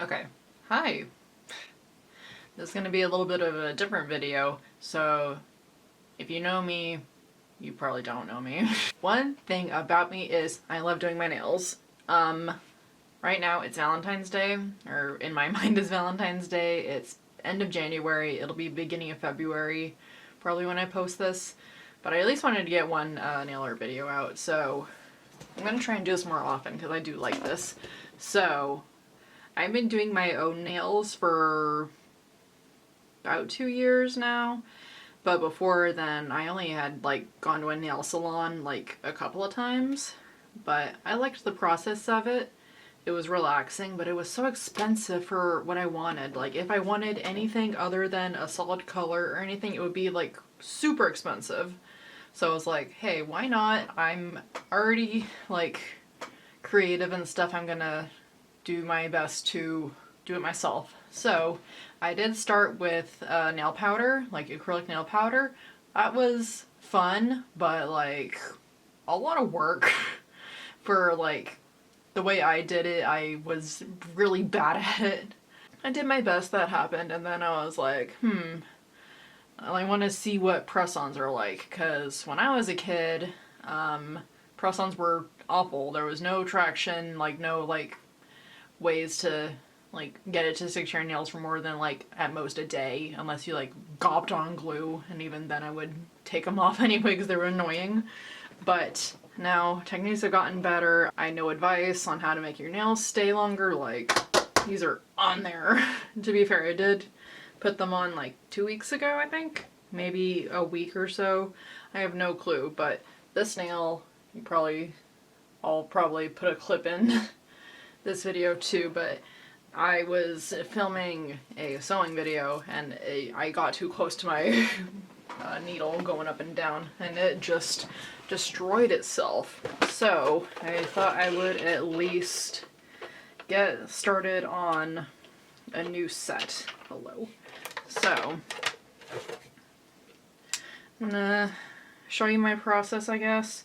Okay, hi. This is going to be a little bit of a different video, so if you know me, you probably don't know me. One thing about me is I love doing my nails. Right now it's Valentine's Day, or in my mind is Valentine's Day. It's end of January, it'll be beginning of February, probably when I post this, but I at least wanted to get one nail art video out, so I'm going to try and do this more often because I do like this. So I've been doing my own nails for about 2 years now, but before then I only had gone to a nail salon a couple of times, but I liked the process of it. It was relaxing, but it was so expensive for what I wanted. If I wanted anything other than a solid color or anything, it would be super expensive. So I was like, hey, why not? I'm already creative and stuff. I'm gonna do my best to do it myself. So I did start with nail powder, acrylic nail powder. That was fun, but a lot of work for the way I did it. I was really bad at it. I did my best, that happened, and then I was like, I want to see what press-ons are like, because when I was a kid, press-ons were awful. There was no traction, no ways to get it to stick to your nails for more than at most a day, unless you gobbed on glue, and even then I would take them off anyway because they were annoying. But now techniques have gotten better. I know advice on how to make your nails stay longer. These are on there. To be fair, I did put them on 2 weeks ago, I think, maybe a week or so. I have no clue, but this nail, I'll probably put a clip in this video too, but I was filming a sewing video and I got too close to my needle going up and down and it just destroyed itself. So I thought I would at least get started on a new set. Hello. So I'm gonna show you my process, I guess.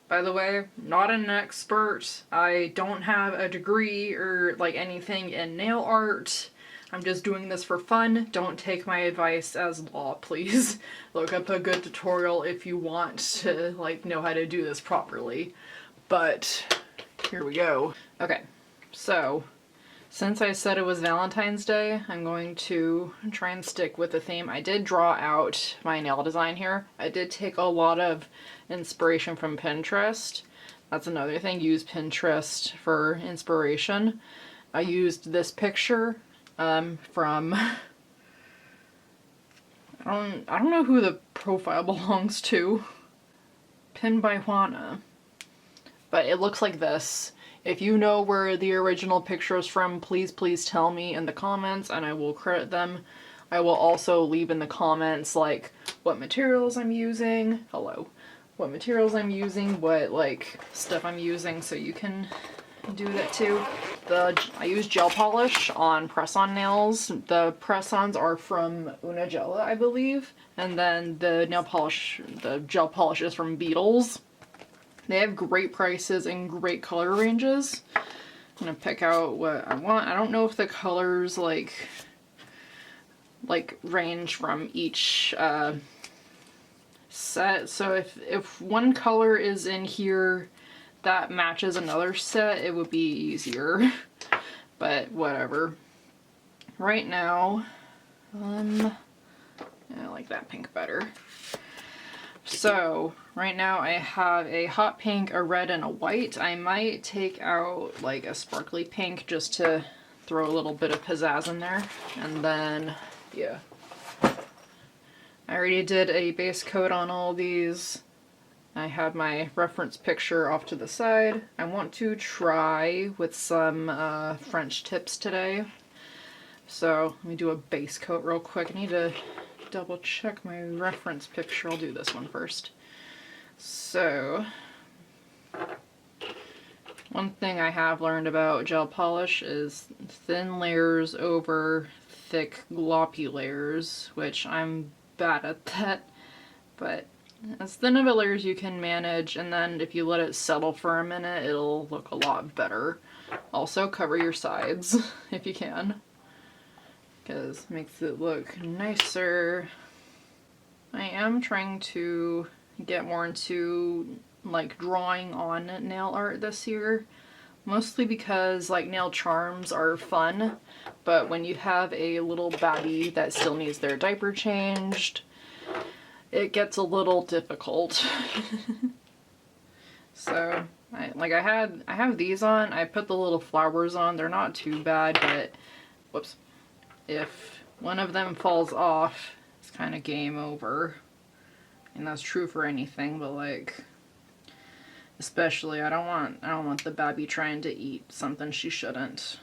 By the way, not an expert. I don't have a degree or anything in nail art. I'm just doing this for fun. Don't take my advice as law, please. Look up a good tutorial if you want to know how to do this properly. But here we go. Okay, so since I said it was Valentine's Day, I'm going to try and stick with the theme. I did draw out my nail design here. I did take a lot of inspiration from Pinterest. That's another thing, use Pinterest for inspiration. I used this picture from, I don't know who the profile belongs to, Pin by Juana, but it looks like this. If you know where the original picture is from, please tell me in the comments and I will credit them. I will also leave in the comments what materials I'm using. Hello. What materials I'm using, what stuff I'm using, so you can do that too. I use gel polish on press-on nails. The press-ons are from Una Gela, I believe. And then the nail polish, the gel polish is from Beetles. They have great prices and great color ranges. I'm gonna pick out what I want. I don't know if the colors range from each set. So if one color is in here that matches another set, it would be easier. But whatever. Right now, I like that pink better. So right now I have a hot pink, a red, and a white. I might take out a sparkly pink just to throw a little bit of pizzazz in there. And then, yeah. I already did a base coat on all these. I have my reference picture off to the side. I want to try with some French tips today. So let me do a base coat real quick. I need to double check my reference picture. I'll do this one first. So, one thing I have learned about gel polish is thin layers over thick gloppy layers, which I'm bad at that, but as thin of a layer as you can manage, and then if you let it settle for a minute, it'll look a lot better. Also cover your sides if you can, because it makes it look nicer. I am trying to get more into like drawing on nail art this year, mostly because like nail charms are fun, but when you have a little babby that still needs their diaper changed, it gets a little difficult. So I have these on. I put the little flowers on. They're not too bad, but whoops, if one of them falls off, it's kind of game over. And that's true for anything, but like especially I don't want the babby trying to eat something she shouldn't.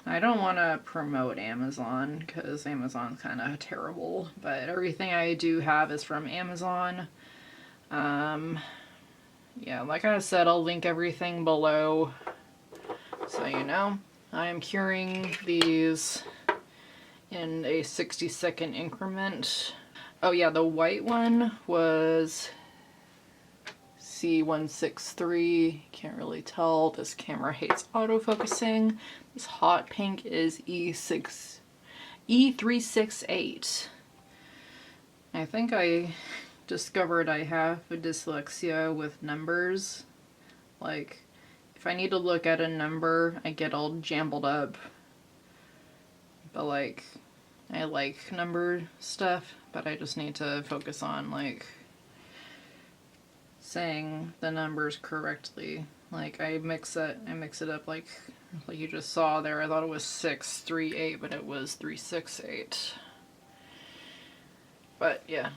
I don't want to promote Amazon because Amazon's kind of terrible, but everything I do have is from Amazon. Yeah, like I said, I'll link everything below so you know. I am curing these in a 60-second increment. Oh yeah, the white one was C163. Can't really tell. This camera hates autofocusing. This hot pink is E368. I think I discovered I have a dyslexia with numbers. Like, if I need to look at a number, I get all jumbled up. But like, I like number stuff, but I just need to focus on like saying the numbers correctly. Like I mix it up like you just saw there. I thought it was 638, but it was 368. But yeah.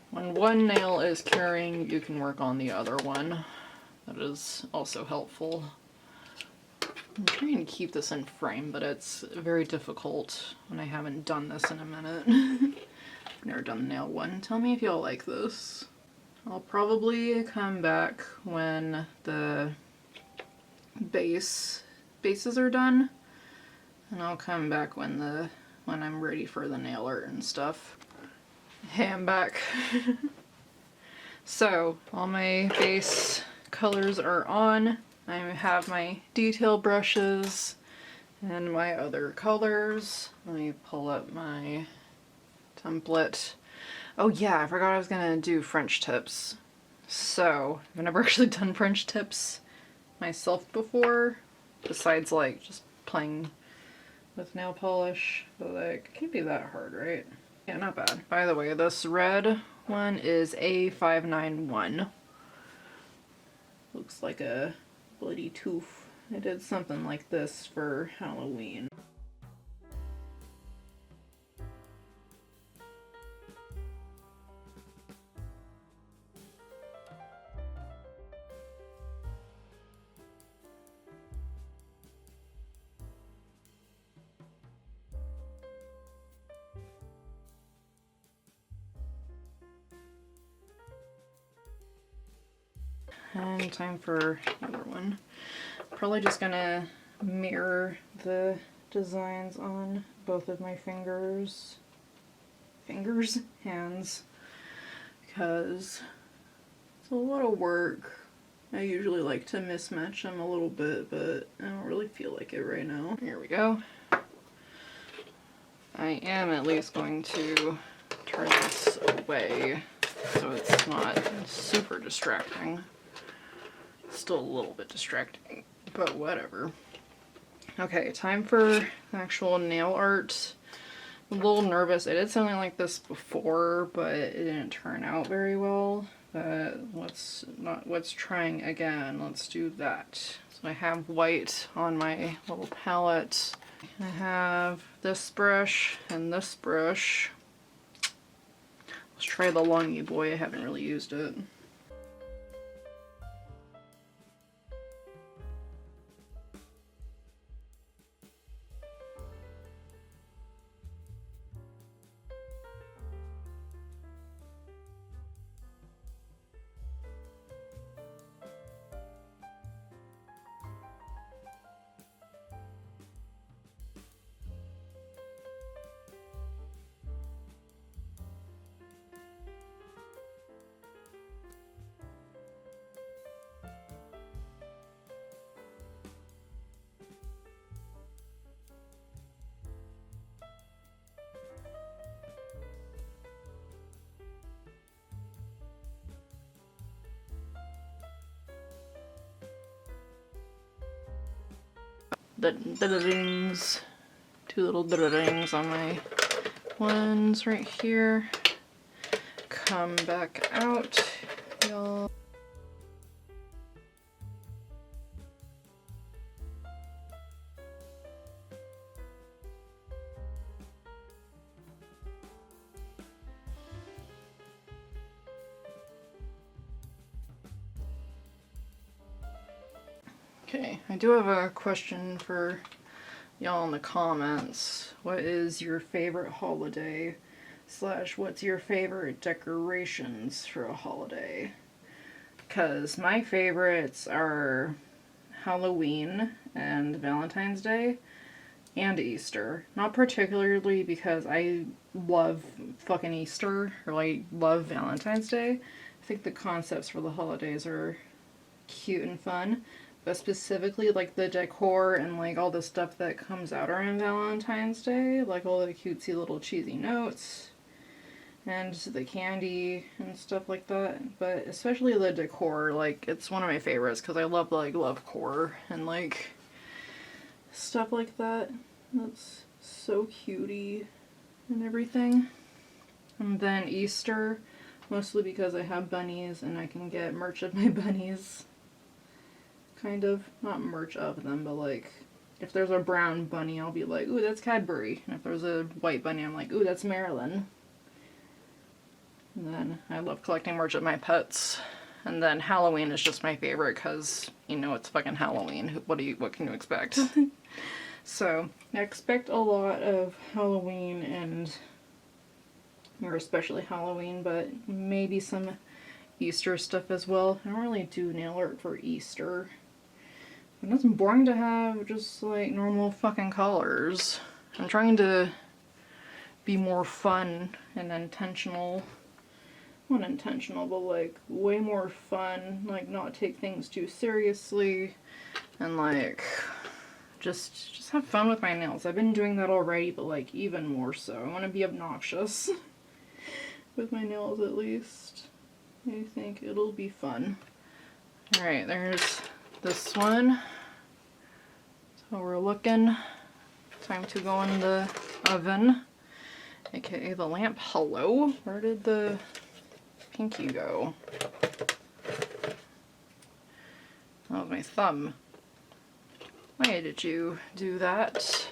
When one nail is curing, you can work on the other one. That is also helpful. I'm trying to keep this in frame, but it's very difficult when I haven't done this in a minute. I've never done the nail one. Tell me if y'all like this. I'll probably come back when the bases are done, and I'll come back when I'm ready for the nail art and stuff. Hey, I'm back. So all my base colors are on. I have my detail brushes and my other colors. Let me pull up my template. Oh yeah, I forgot I was gonna do French tips. So I've never actually done French tips myself before, besides like just playing with nail polish, but like it can't be that hard, right? Yeah, not bad. By the way, this red one is A591. Looks like a bloody tooth. I did something like this for Halloween. And time for another one. Probably just gonna mirror the designs on both of my hands, because it's a lot of work. I usually like to mismatch them a little bit, but I don't really feel like it right now. Here we go. I am at least going to turn this away so it's not super distracting. Still a little bit distracting, but whatever. Okay, time for actual nail art. I'm a little nervous. I did something like this before, but it didn't turn out very well. But let's trying again. Let's do that. So I have white on my little palette. I have this brush and this brush. Let's try the Longy Boy. I haven't really used it. dings. Two little dings on my ones right here. Come back out, y'all. Okay, I do have a question for y'all in the comments. What is your favorite holiday? / what's your favorite decorations for a holiday? Because my favorites are Halloween and Valentine's Day and Easter. Not particularly because I love fucking Easter or I love Valentine's Day. I think the concepts for the holidays are cute and fun. But specifically, like, the decor and, like, all the stuff that comes out around Valentine's Day, like all the cutesy little cheesy notes and the candy and stuff like that. But especially the decor, like, it's one of my favorites because I love, like, love core and, like, stuff like that. That's so cutie and everything. And then Easter, mostly because I have bunnies and I can get merch of my bunnies. Kind of. Not merch of them, but like, if there's a brown bunny, I'll be like, ooh, that's Cadbury. And if there's a white bunny, I'm like, ooh, that's Marilyn. And then I love collecting merch of my pets. And then Halloween is just my favorite because, you know, it's fucking Halloween. What can you expect? So, I expect a lot of Halloween and, or especially Halloween, but maybe some Easter stuff as well. I don't really do nail art for Easter. And it's boring to have just like normal fucking colors. I'm trying to be more fun and intentional. Not intentional, but like way more fun. Like not take things too seriously. And like just have fun with my nails. I've been doing that already, but like even more so. I want to be obnoxious with my nails at least. I think it'll be fun. Alright, there's this one. So we're looking. Time to go in the oven. AKA the lamp. Hello? Where did the pinky go? That was my thumb. Why did you do that?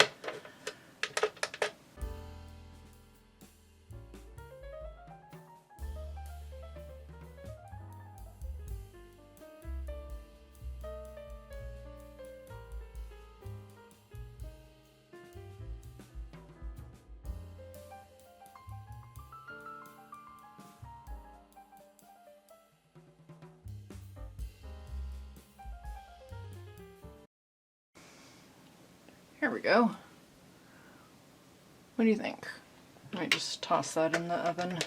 Here we go. What do you think? I might just toss that in the oven.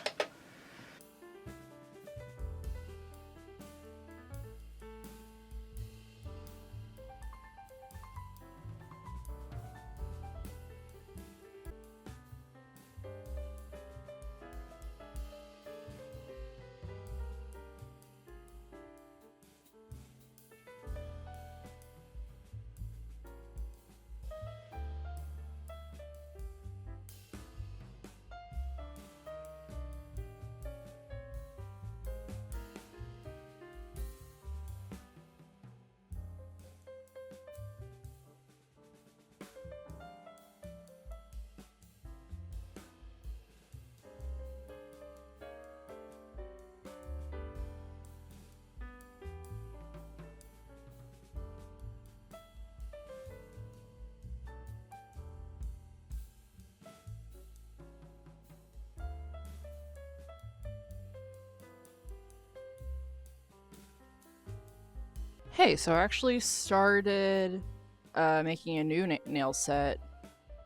Hey, so I actually started making a new nail set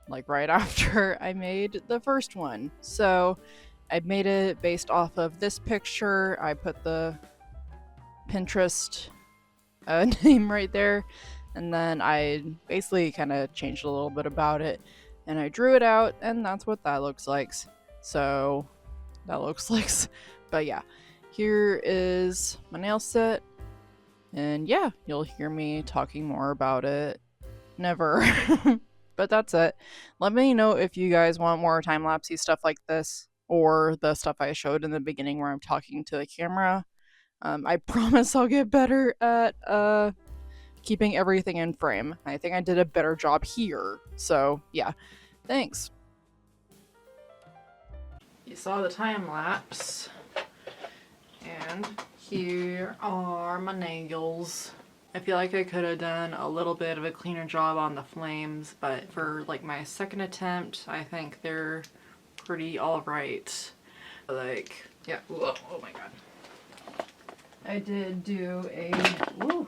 like right after I made the first one. So I made it based off of this picture. I put the Pinterest name right there, and then I basically kind of changed a little bit about it, and I drew it out, and that's what that looks like. So that looks like, but yeah, here is my nail set. And yeah, you'll hear me talking more about it never. But that's it. Let me know if you guys want more time-lapsey stuff like this, or the stuff I showed in the beginning where I'm talking to the camera. I promise I'll get better at keeping everything in frame. I think I did a better job here. So yeah, thanks. You saw the time lapse, and here are my nails. I feel like I could have done a little bit of a cleaner job on the flames, but for like my second attempt, I think they're pretty alright. Like, yeah, whoa, oh my god. I did do a, whoa.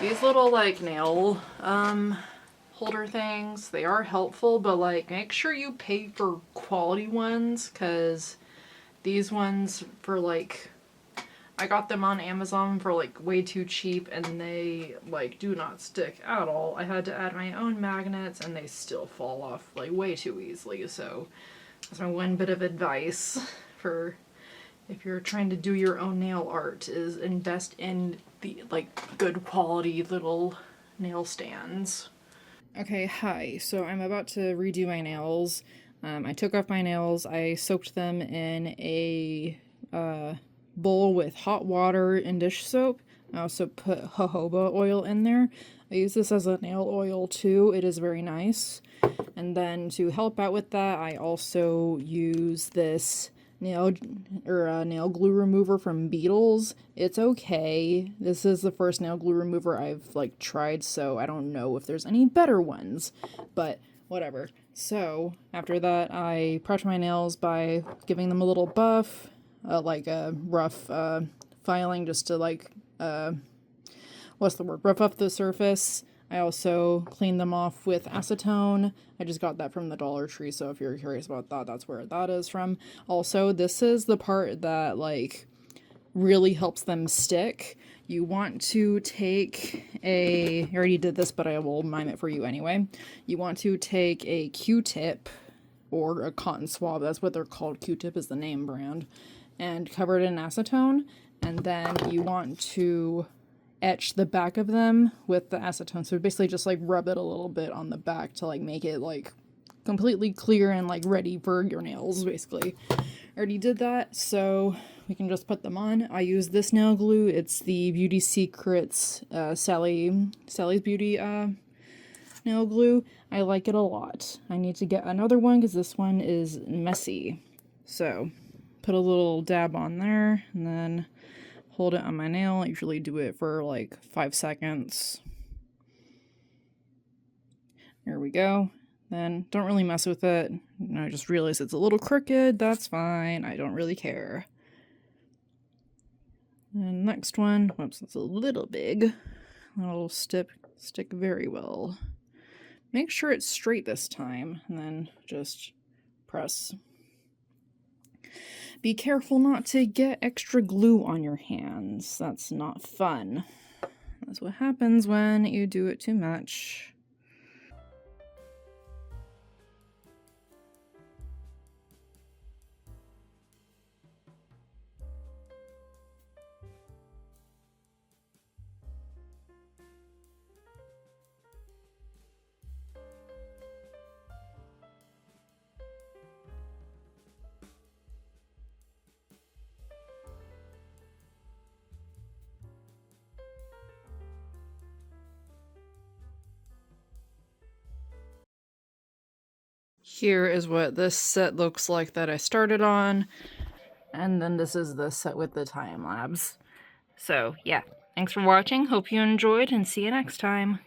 These little like nail holder things, they are helpful, but like make sure you pay for quality ones, because these ones for like, I got them on Amazon for like way too cheap, and they like do not stick at all. I had to add my own magnets and they still fall off like way too easily. So that's my one bit of advice for if you're trying to do your own nail art, is invest in the like good quality little nail stands. Okay, hi. So I'm about to redo my nails. I took off my nails. I soaked them in a bowl with hot water and dish soap. I also put jojoba oil in there. I use this as a nail oil too. It is very nice. And then to help out with that, I also use this nail glue remover from Beetles. It's okay. This is the first nail glue remover I've like tried, so I don't know if there's any better ones, but whatever. So after that, I prep my nails by giving them a little buff, like a rough filing, just to like rough up the surface. I also clean them off with acetone. I just got that from the Dollar Tree, so if you're curious about that, that's where that is from. Also, this is the part that like really helps them stick. You want to take I already did this, but I will mime it for you anyway. You want to take a Q-tip or a cotton swab, that's what they're called, Q-tip is the name brand, and cover it in acetone, and then you want to etch the back of them with the acetone. So basically just like rub it a little bit on the back to like make it like completely clear and like ready for your nails, basically. I already did that, so we can just put them on. I use this nail glue. It's the Beauty Secrets Sally's Beauty nail glue. I like it a lot. I need to get another one because this one is messy. So put a little dab on there and then hold it on my nail. I usually do it for like 5 seconds. There we go. Then don't really mess with it. I just realized it's a little crooked. That's fine. I don't really care. And next one. Whoops, it's a little big. That'll stick very well. Make sure it's straight this time, and then just press. Be careful not to get extra glue on your hands. That's not fun. That's what happens when you do it too much. Here is what this set looks like that I started on, and then this is the set with the time lapse. So yeah, thanks for watching, hope you enjoyed, and see you next time.